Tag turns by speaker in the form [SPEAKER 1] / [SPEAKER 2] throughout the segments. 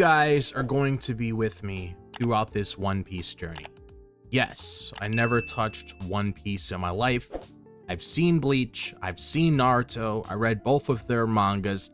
[SPEAKER 1] guys are going to be with me throughout this One Piece journey. Yes, I never touched One Piece in my life. I've seen Bleach, I've seen Naruto, I read both of their mangas.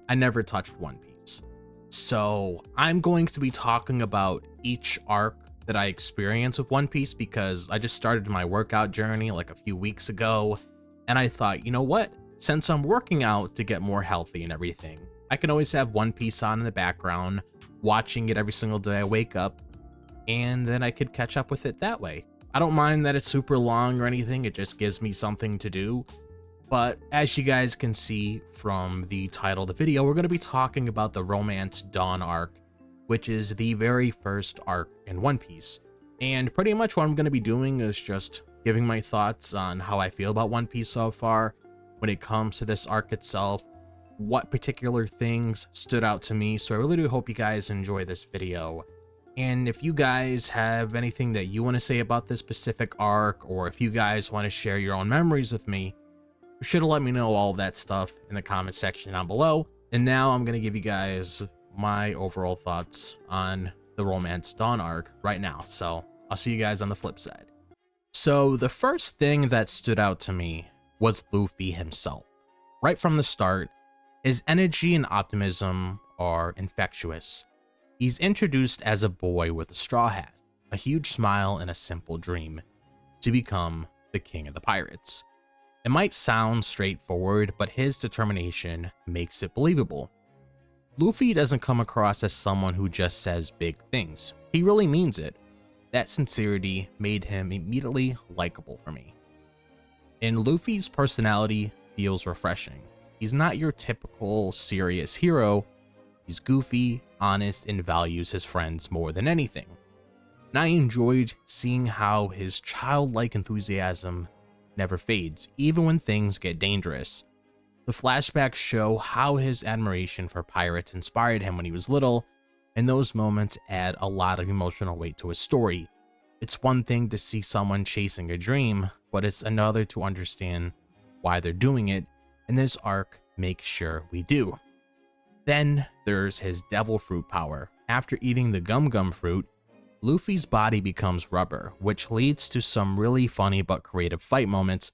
[SPEAKER 1] I never touched One Piece. So I'm going to be talking about each arc that I experienced with One Piece because I just started my workout journey like a few weeks ago. And I thought, you know what? Since I'm working out to get more healthy and everything, I can always have One Piece on in the background, watching it every single day I wake up, and then I could catch up with it that way. I don't mind that it's super long or anything, it just gives me something to do. But as you guys can see from the title of the video, we're going to be talking about the Romance Dawn arc, which is the very first arc in One Piece. And pretty much what I'm going to be doing is just giving my thoughts on how I feel about One Piece so far when it comes to this arc itself, what particular things stood out to me. So I really do hope you guys enjoy this video. And if you guys have anything that you want to say about this specific arc, or if you guys want to share your own memories with me, be sure to let me know all of that stuff in the comment section down below. And now I'm going to give you guys my overall thoughts on the Romance Dawn arc right now. So I'll see you guys on the flip side. So the first thing that stood out to me was Luffy himself. Right from the start, his energy and optimism are infectious. He's introduced as a boy with a straw hat, a huge smile, and a simple dream to become the king of the pirates. It might sound straightforward, but his determination makes it believable. Luffy doesn't come across as someone who just says big things. He really means it. That sincerity made him immediately likable for me. And Luffy's personality feels refreshing. He's not your typical serious hero. He's goofy, honest, and values his friends more than anything. And I enjoyed seeing how his childlike enthusiasm never fades, even when things get dangerous. The flashbacks show how his admiration for pirates inspired him when he was little, and those moments add a lot of emotional weight to his story. It's one thing to see someone chasing a dream, but it's another to understand why they're doing it, and this arc makes sure we do. Then there's his devil fruit power. After eating the gum gum fruit, Luffy's body becomes rubber, which leads to some really funny but creative fight moments,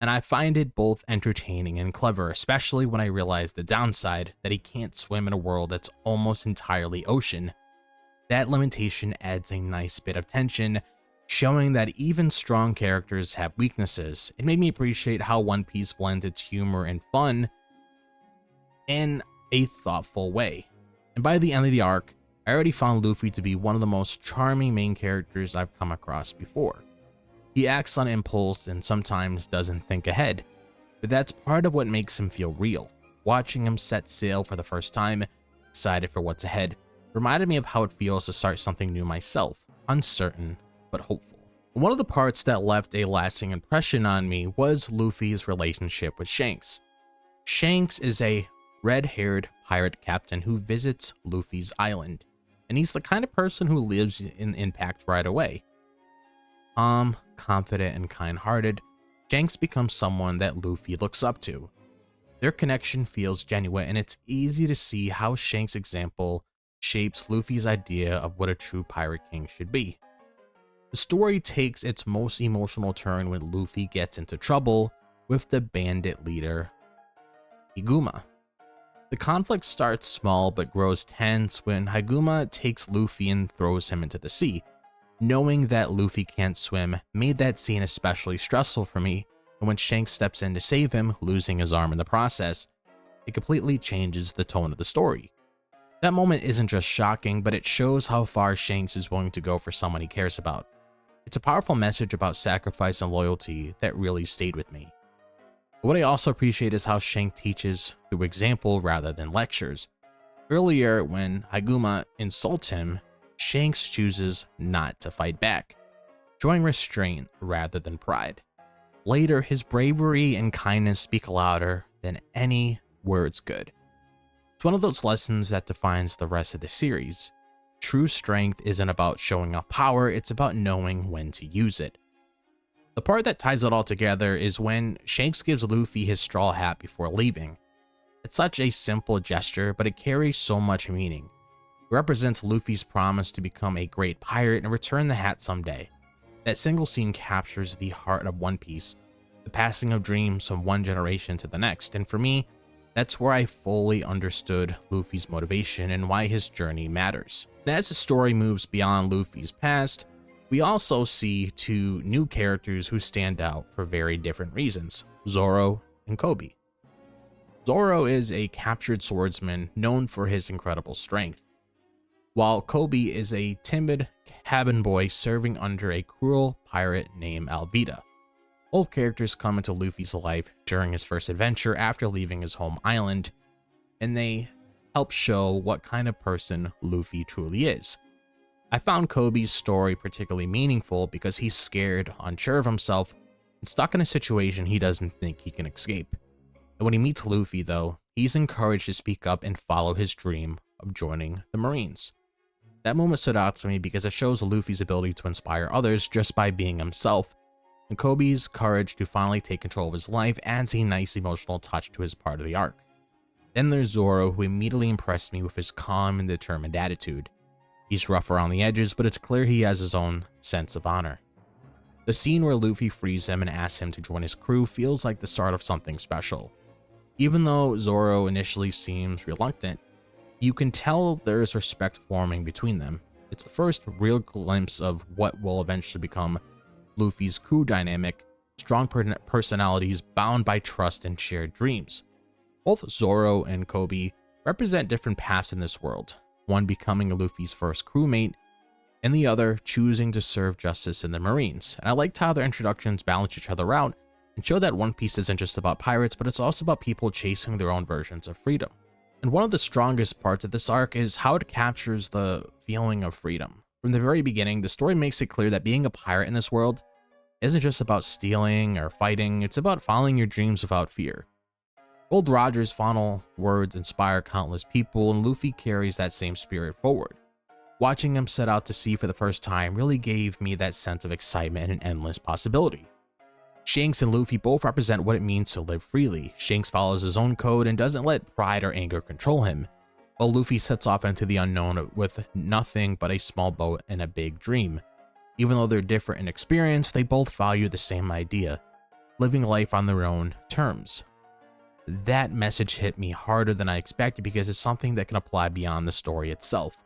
[SPEAKER 1] and I find it both entertaining and clever, especially when I realize the downside, that he can't swim in a world that's almost entirely ocean. That limitation adds a nice bit of tension, showing that even strong characters have weaknesses. It made me appreciate how One Piece blends its humor and fun in a thoughtful way. And by the end of the arc, I already found Luffy to be one of the most charming main characters I've come across before. He acts on impulse and sometimes doesn't think ahead, but that's part of what makes him feel real. Watching him set sail for the first time, excited for what's ahead, reminded me of how it feels to start something new myself, uncertain but hopeful. One of the parts that left a lasting impression on me was Luffy's relationship with Shanks. Shanks is a red-haired pirate captain who visits Luffy's island, and he's the kind of person who lives in impact right away. Calm, confident, and kind-hearted, Shanks becomes someone that Luffy looks up to. Their connection feels genuine, and it's easy to see how Shanks' example shapes Luffy's idea of what a true pirate king should be. The story takes its most emotional turn when Luffy gets into trouble with the bandit leader, Higuma. The conflict starts small but grows tense when Higuma takes Luffy and throws him into the sea. Knowing that Luffy can't swim made that scene especially stressful for me, and when Shanks steps in to save him, losing his arm in the process, it completely changes the tone of the story. That moment isn't just shocking, but it shows how far Shanks is willing to go for someone he cares about. It's a powerful message about sacrifice and loyalty that really stayed with me. What I also appreciate is how Shanks teaches through example rather than lectures. Earlier, when Higuma insults him, Shanks chooses not to fight back, showing restraint rather than pride. Later, his bravery and kindness speak louder than any words could. It's one of those lessons that defines the rest of the series. True strength isn't about showing off power, it's about knowing when to use it. The part that ties it all together is when Shanks gives Luffy his straw hat before leaving. It's such a simple gesture, but it carries so much meaning. It represents Luffy's promise to become a great pirate and return the hat someday. That single scene captures the heart of One Piece, the passing of dreams from one generation to the next, and for me, that's where I fully understood Luffy's motivation and why his journey matters. And as the story moves beyond Luffy's past, we also see two new characters who stand out for very different reasons, Zoro and Koby. Zoro is a captured swordsman known for his incredible strength, while Koby is a timid cabin boy serving under a cruel pirate named Alvida. Both characters come into Luffy's life during his first adventure after leaving his home island, and they help show what kind of person Luffy truly is. I found Koby's story particularly meaningful because he's scared, unsure of himself, and stuck in a situation he doesn't think he can escape. And when he meets Luffy, though, he's encouraged to speak up and follow his dream of joining the Marines. That moment stood out to me because it shows Luffy's ability to inspire others just by being himself, and Koby's courage to finally take control of his life adds a nice emotional touch to his part of the arc. Then there's Zoro, who immediately impressed me with his calm and determined attitude. He's rough around the edges, but it's clear he has his own sense of honor. The scene where Luffy frees him and asks him to join his crew feels like the start of something special. Even though Zoro initially seems reluctant, you can tell there is respect forming between them. It's the first real glimpse of what will eventually become Luffy's crew dynamic, strong personalities bound by trust and shared dreams. Both Zoro and Koby represent different paths in this world, one becoming Luffy's first crewmate, and the other choosing to serve justice in the Marines. And I liked how their introductions balance each other out and show that One Piece isn't just about pirates, but it's also about people chasing their own versions of freedom. And one of the strongest parts of this arc is how it captures the feeling of freedom. From the very beginning, the story makes it clear that being a pirate in this world isn't just about stealing or fighting, it's about following your dreams without fear. Gold Roger's final words inspire countless people, and Luffy carries that same spirit forward. Watching him set out to sea for the first time really gave me that sense of excitement and endless possibility. Shanks and Luffy both represent what it means to live freely. Shanks follows his own code and doesn't let pride or anger control him, while Luffy sets off into the unknown with nothing but a small boat and a big dream. Even though they're different in experience, they both value the same idea, living life on their own terms. That message hit me harder than I expected because it's something that can apply beyond the story itself.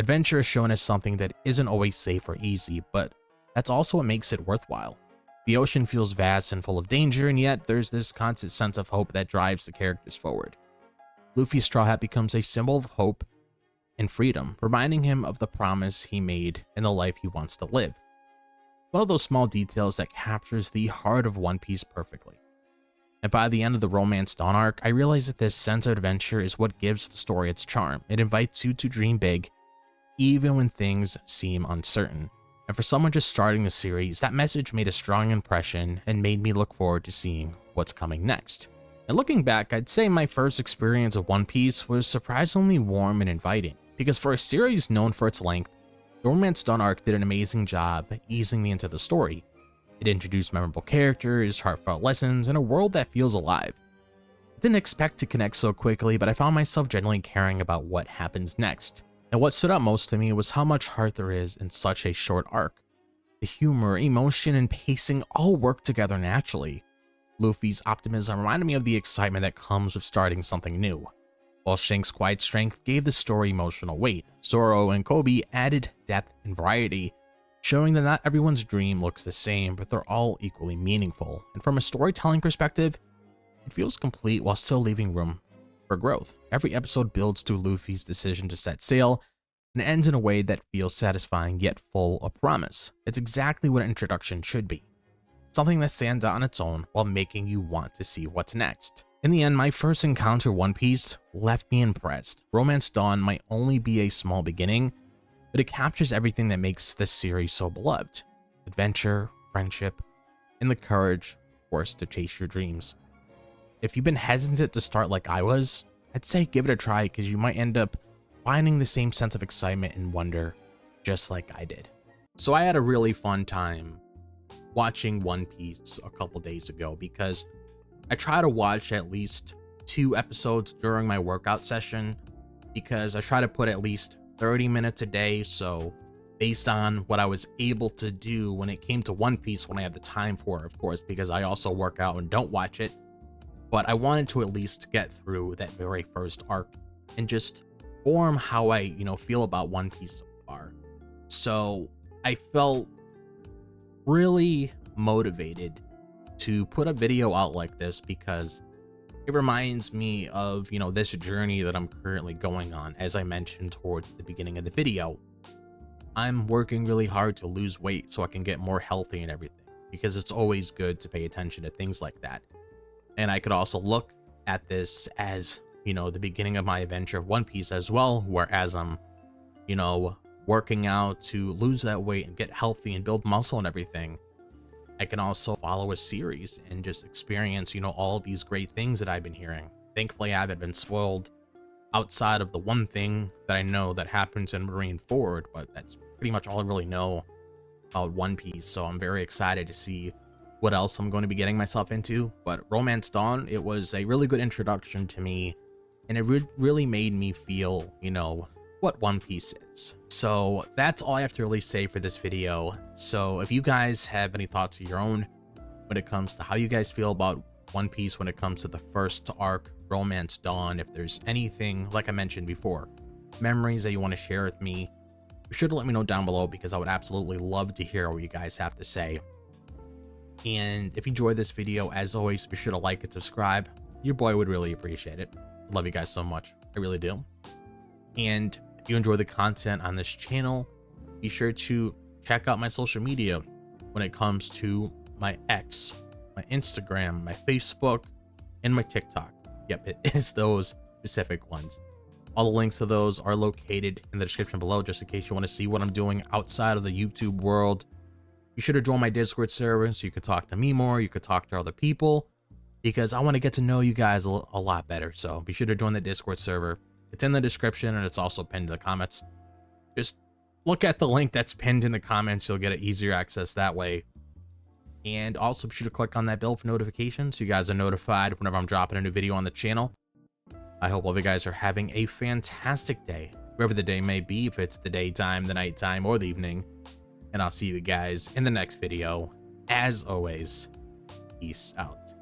[SPEAKER 1] Adventure is shown as something that isn't always safe or easy, but that's also what makes it worthwhile. The ocean feels vast and full of danger, and yet there's this constant sense of hope that drives the characters forward. Luffy's straw hat becomes a symbol of hope and freedom, reminding him of the promise he made and the life he wants to live. One of those small details that captures the heart of One Piece perfectly. And by the end of the Romance Dawn arc, I realized that this sense of adventure is what gives the story its charm. It invites you to dream big, even when things seem uncertain. And for someone just starting the series, that message made a strong impression and made me look forward to seeing what's coming next. And looking back, I'd say my first experience of One Piece was surprisingly warm and inviting, because for a series known for its length, the Romance Dawn arc did an amazing job easing me into the story. It introduced memorable characters, heartfelt lessons, and a world that feels alive. I didn't expect to connect so quickly, but I found myself genuinely caring about what happens next. And what stood out most to me was how much heart there is in such a short arc. The humor, emotion, and pacing all work together naturally. Luffy's optimism reminded me of the excitement that comes with starting something new, while Shanks' quiet strength gave the story emotional weight. Zoro and Koby added depth and variety, showing that not everyone's dream looks the same, but they're all equally meaningful. And from a storytelling perspective, it feels complete while still leaving room for growth. Every episode builds to Luffy's decision to set sail and ends in a way that feels satisfying yet full of promise. It's exactly what an introduction should be. Something that stands out on its own while making you want to see what's next. In the end, my first encounter with One Piece left me impressed. Romance Dawn might only be a small beginning, but it captures everything that makes this series so beloved. Adventure, friendship, and the courage, of course, to chase your dreams. If you've been hesitant to start like I was, I'd say give it a try because you might end up finding the same sense of excitement and wonder just like I did. So I had a really fun time watching One Piece a couple days ago because I try to watch at least 2 episodes during my workout session, because I try to put at least 30 minutes a day. So based on what I was able to do when it came to One Piece, when I had the time for it, of course, because I also work out and don't watch it, but I wanted to at least get through that very first arc and just form how I, feel about One Piece so far. So I felt really motivated to put a video out like this because it reminds me of, this journey that I'm currently going on. As I mentioned towards the beginning of the video, I'm working really hard to lose weight so I can get more healthy and everything, because it's always good to pay attention to things like that. And I could also look at this as, the beginning of my adventure of One Piece as well, whereas I'm, working out to lose that weight and get healthy and build muscle and everything. I can also follow a series and just experience, all these great things that I've been hearing. Thankfully, I haven't been spoiled outside of the one thing that I know that happens in Marine Forward, but that's pretty much all I really know about One Piece. So I'm very excited to see what else I'm going to be getting myself into. But Romance Dawn, it was a really good introduction to me, and it really made me feel, what One Piece is. So that's all I have to really say for this video. So if you guys have any thoughts of your own when it comes to how you guys feel about One Piece when it comes to the first arc, Romance Dawn, if there's anything, like I mentioned before, memories that you want to share with me, be sure to let me know down below, because I would absolutely love to hear what you guys have to say. And if you enjoyed this video, as always, be sure to like and subscribe. Your boy would really appreciate it. Love you guys so much. I really do. And if you enjoy the content on this channel, be sure to check out my social media when it comes to my X, my Instagram, my Facebook, and my TikTok. Yep, it is those specific ones. All the links to those are located in the description below, just in case you want to see what I'm doing outside of the YouTube world. You should have joined my Discord server so you could talk to me more, you could talk to other people, because I want to get to know you guys a lot better. So be sure to join the Discord server. It's in the description, and it's also pinned in the comments. Just look at the link that's pinned in the comments. You'll get an easier access that way. And also be sure to click on that bell for notifications so you guys are notified whenever I'm dropping a new video on the channel. I hope all of you guys are having a fantastic day, wherever the day may be, if it's the daytime, the nighttime, or the evening. And I'll see you guys in the next video. As always, peace out.